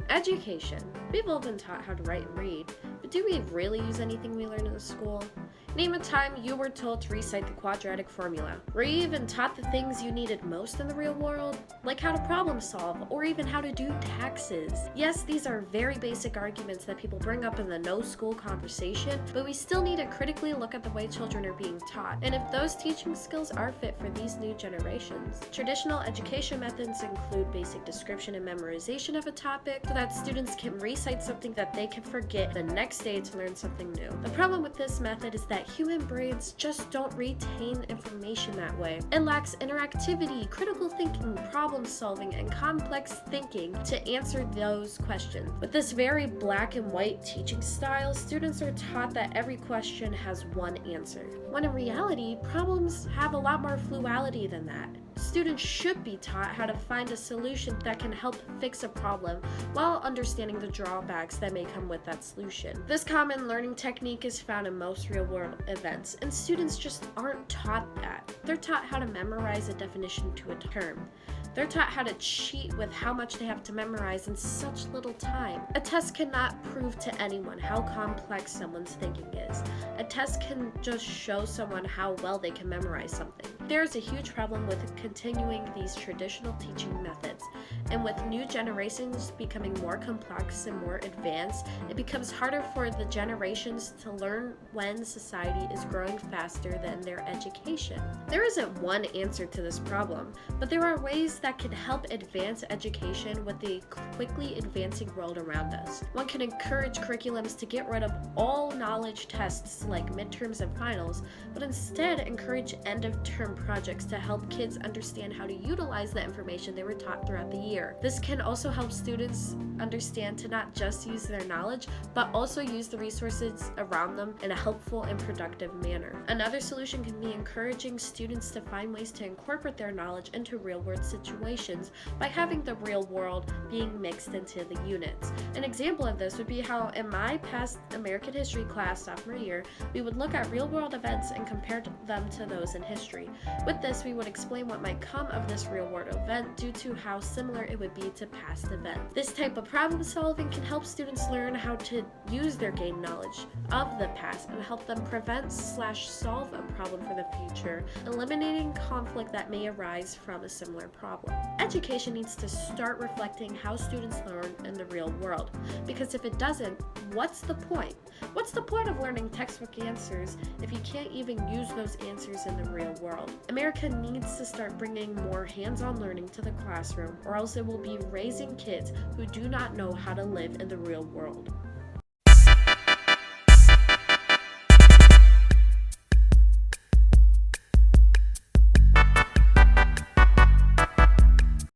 Education. We've all been taught how to write and read, but do we really use anything we learn in school? Name a time you were told to recite the quadratic formula. Were you even taught the things you needed most in the real world? Like how to problem solve, or even how to do taxes. Yes, these are very basic arguments that people bring up in the no school conversation, but we still need to critically look at the way children are being taught, and if those teaching skills are fit for these new generations. Traditional education methods include basic description and memorization of a topic, so that students can recite something that they can forget the next day to learn something new. The problem with this method is that human brains just don't retain information that way. It lacks interactivity, critical thinking, problem solving, and complex thinking to answer those questions. With this very black and white teaching style, students are taught that every question has one answer, when in reality, problems have a lot more fluidity than that. Students should be taught how to find a solution that can help fix a problem while understanding the drawbacks that may come with that solution. This common learning technique is found in most real-world events, and students just aren't taught that. They're taught how to memorize a definition to a term. They're taught how to cheat with how much they have to memorize in such little time. A test cannot prove to anyone how complex someone's thinking is. A test can just show someone how well they can memorize something. There is a huge problem with continuing these traditional teaching methods, and with new generations becoming more complex and more advanced, it becomes harder for the generations to learn when society is growing faster than their education. There isn't one answer to this problem, but there are ways that can help advance education with the quickly advancing world around us. One can encourage curriculums to get rid of all knowledge tests like midterms and finals, but instead encourage end-of-term projects to help kids understand how to utilize the information they were taught throughout the year. This can also help students understand to not just use their knowledge, but also use the resources around them in a helpful and productive manner. Another solution can be encouraging students to find ways to incorporate their knowledge into real-world situations by having the real world being mixed into the units. An example of this would be how in my past American history class sophomore year, we would look at real-world events and compare them to those in history. With this, we would explain what might come of this real-world event due to how similar it would be to past events. This type of problem solving can help students learn how to use their gained knowledge of the past and help them prevent/solve a problem for the future, eliminating conflict that may arise from a similar problem. Education needs to start reflecting how students learn in the real world, because if it doesn't, what's the point? What's the point of learning textbook answers if you can't even use those answers in the real world? America needs to start bringing more hands-on learning to the classroom, or else it will be raising kids who do not know how to live in the real world.